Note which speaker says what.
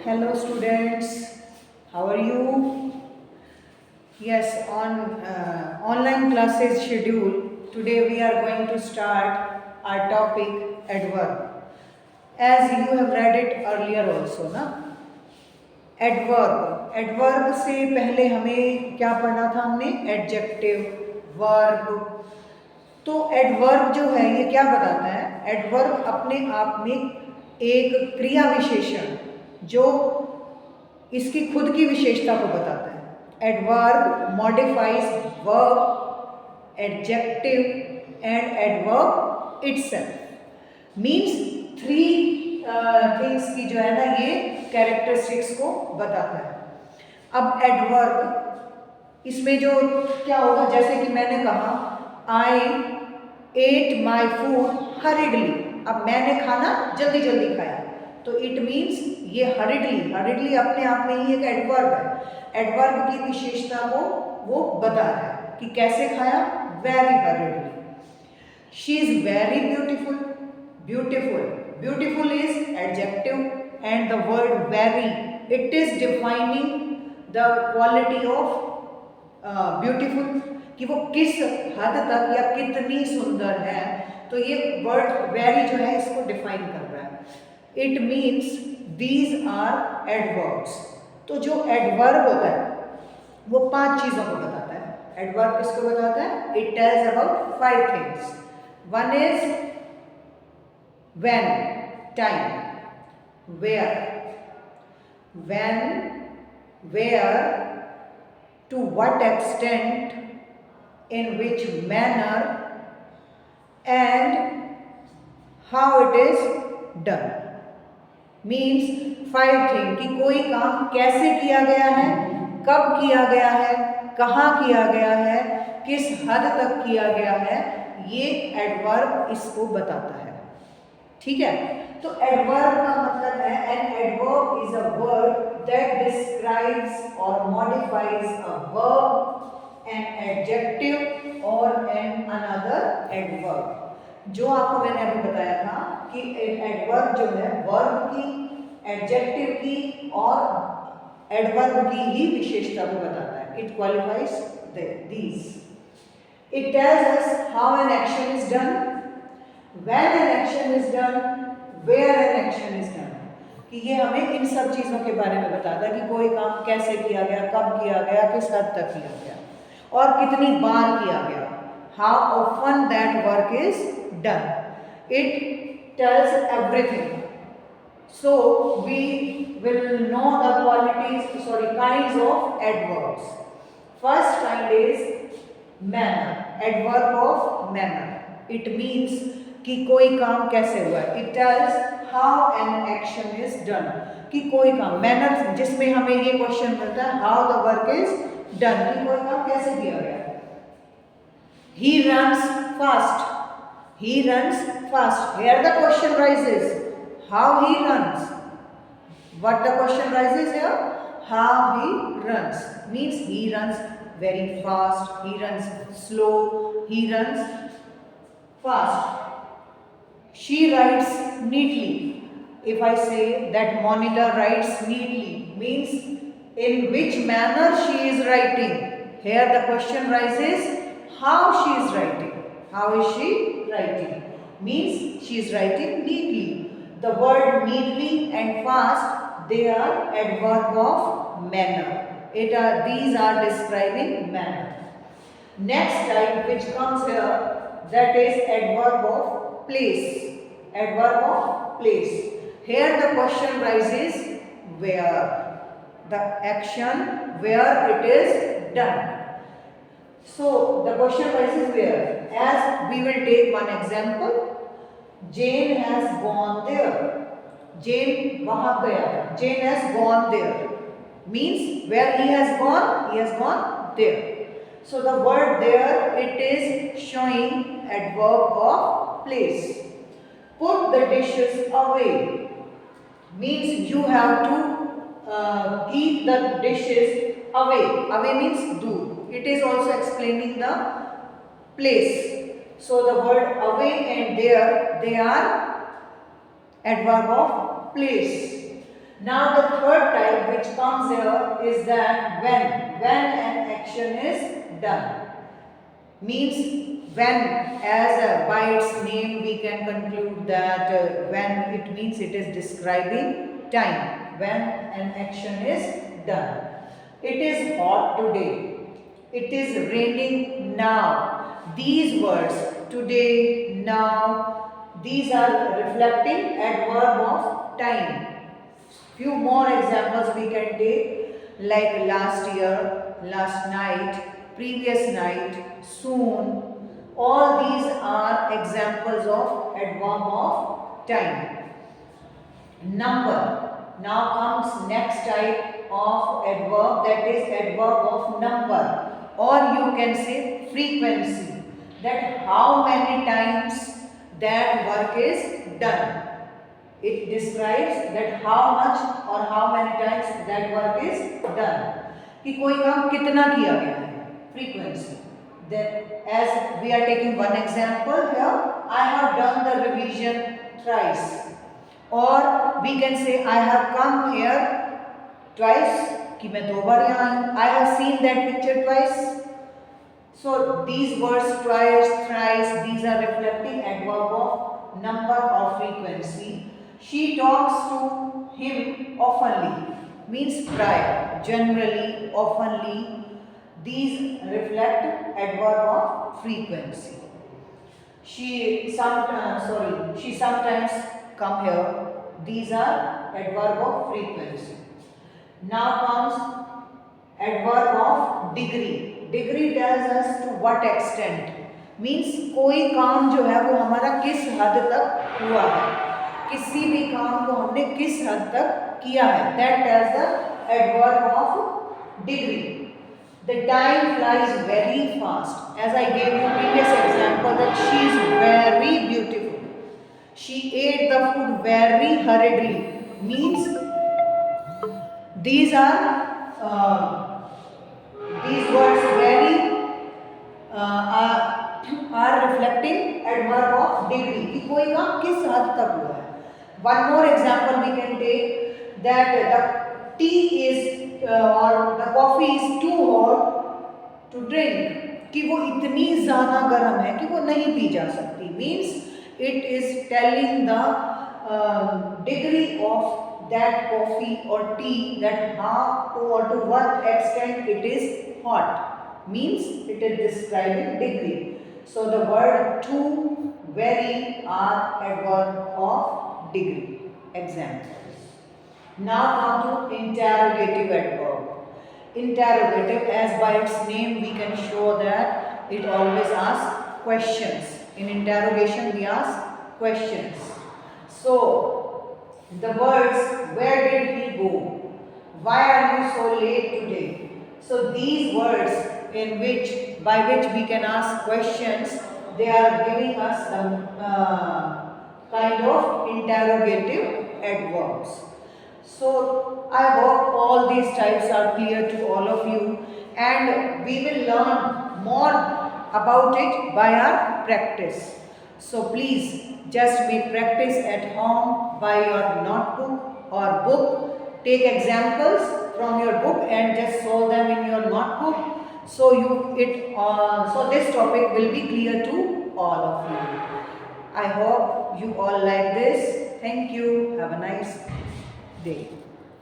Speaker 1: Hello students, how are you? Yes, on online classes schedule, today we are going to start our topic adverb. As you have read it earlier also, na? Adverb adverb से पहले हमें क्या पढ़ना था हमने adjective verb. तो adverb जो है ये क्या बताता है? एडवर्ब अपने आप में एक क्रिया विशेषण जो इसकी खुद की विशेषता को बताता है। Adverb modifies verb adjective and adverb itself means three things की जो है ना ये कैरेक्टरिस्टिक्स को बताता है। अब एडवर्ब इसमें जो क्या होगा, जैसे कि मैंने कहा आई एट माई फूड हरिडली। अब मैंने खाना जल्दी जल्दी खाया, तो इट मीन्स ये हरिडली अपने आप में ही एक एडवर्ब है। एडवर्ब की विशेषता को वो बता रहा है कि कैसे खाया, very हरिडली। She is very beautiful, beautiful is adjective and the word very it is defining the quality of beautiful, कि वो किस हद तक या कितनी सुंदर है। तो ये वर्ड वेरी जो है इसको डिफाइन कर रहा है। It means these are adverbs. तो जो एडवर्ब होता है वो 5 चीज़ों को बताता है। एडवर्ब किसको बताता है? It tells about 5 things. One is when, time, where, when, where, to what extent, in which manner, and how it is done. Means 5 thing कि कोई काम कैसे किया गया है, कब किया गया है, कहाँ किया गया है, किस हद तक किया गया है, ये एडवर्ब इसको बताता है। ठीक है, तो एडवर्ब का मतलब है an adverb is a word that describes or modifies a verb, an adjective or an another adverb. जो आपको मैंने अभी बताया था कि एडवर्ब जो है वर्ब की, एडजेक्टिव की और एडवर्ब की ही विशेषता को बताता है। It qualifies these. It tells us how an action is done, when an action is done, where an action is done, कि ये हमें इन सब चीज़ों के बारे में बताता है कि कोई काम कैसे किया गया, कब किया गया, किस हद तक किया गया और कितनी बार किया गया। How often that work is done. It tells everything. So we will know the kinds of adverbs. First kind is manner. Adverb of manner. It means कि कोई काम कैसे हुआ है। It tales how an action is done, कि कोई काम, manner जिसमें हमें ये क्वेश्चन मिलता है how the work is done, कि कोई काम कैसे किया गया। He runs fast, he runs fast. Here the question rises, how he runs. What the question rises here? How he runs means he runs very fast, he runs slow, he runs fast. She writes neatly. If I say that monitor writes neatly, means in which manner she is writing. Here the question rises how she is writing. How is she writing? Means she is writing neatly. The word neatly and fast, they are adverb of manner. These are describing manner. Next type which comes here, that is adverb of place. Adverb of place. Here the question rises where. The action where it is done. So the question rises where. As we will take one example, Jane has gone there. Jane वहाँ गया। Jane has gone there. Means where he has gone there. So the word there, it is showing adverb of place. Put the dishes away means you have to keep the dishes away. Away means दूर. It is also explaining the place. So the word away and there, they are adverb of place. Now the third type which comes here is that when an action is done. Means when, by its name we can conclude that when it means it is describing time, when an action is done. It is hot today. It is raining now. These words, today, now, these are reflecting adverb of time. Few more examples we can take, like last year, last night, previous night, soon. All these are examples of adverb of time. Number. Now comes next type of adverb, that is adverb of number, or you can say frequency, that how many times that work is done. It describes that how much or how many times that work is done. कि कोई काम कितना किया गया है, frequency. Then as we are taking one example here, I have done the revision thrice. Or we can say I have come here twice, कि मैं 2 बार यहाँ आई हूँ. I have seen that picture twice. So these words twice, thrice, these are reflecting adverb of number or frequency. She talks to him oftenly, means prior, generally, oftenly. These reflect adverb of frequency. She sometimes come here. These are adverb of frequency. Now comes adverb of degree. Degree tells us to what extent. Means कोई काम जो है वो हमारा किस हद तक हुआ है, किसी भी काम को हमने किस हद तक किया है. That tells the adverb of degree. The time flies very fast. As I gave you previous example that she is very beautiful. She ate the food very hurriedly. Means these words very are reflecting adverb of degree. कि कोई काम किस हद तक हुआ है. One more example we can take, that the tea is or the coffee is too hot to drink. कि वो इतनी ज़्यादा गर्म है कि वो नहीं पी जा सकती. Means it is telling the degree of that coffee or tea, that how or to what extent it is hot. Means it is describing degree. So the word to, very are adverb of degree. Examples. Now come to interrogative adverb. Interrogative, as by its name we can show that it always asks questions. In interrogation we ask questions. So the words, where did he go? Why are you so late today? So these words by which we can ask questions, they are giving us some kind of interrogative adverbs. So I hope all these types are clear to all of you, and we will learn more about it by our practice. So please just make practice at home by your notebook or book. Take examples from your book and just solve them in your notebook. So this topic will be clear to all of you. I hope you all like this. Thank you. Have a nice day.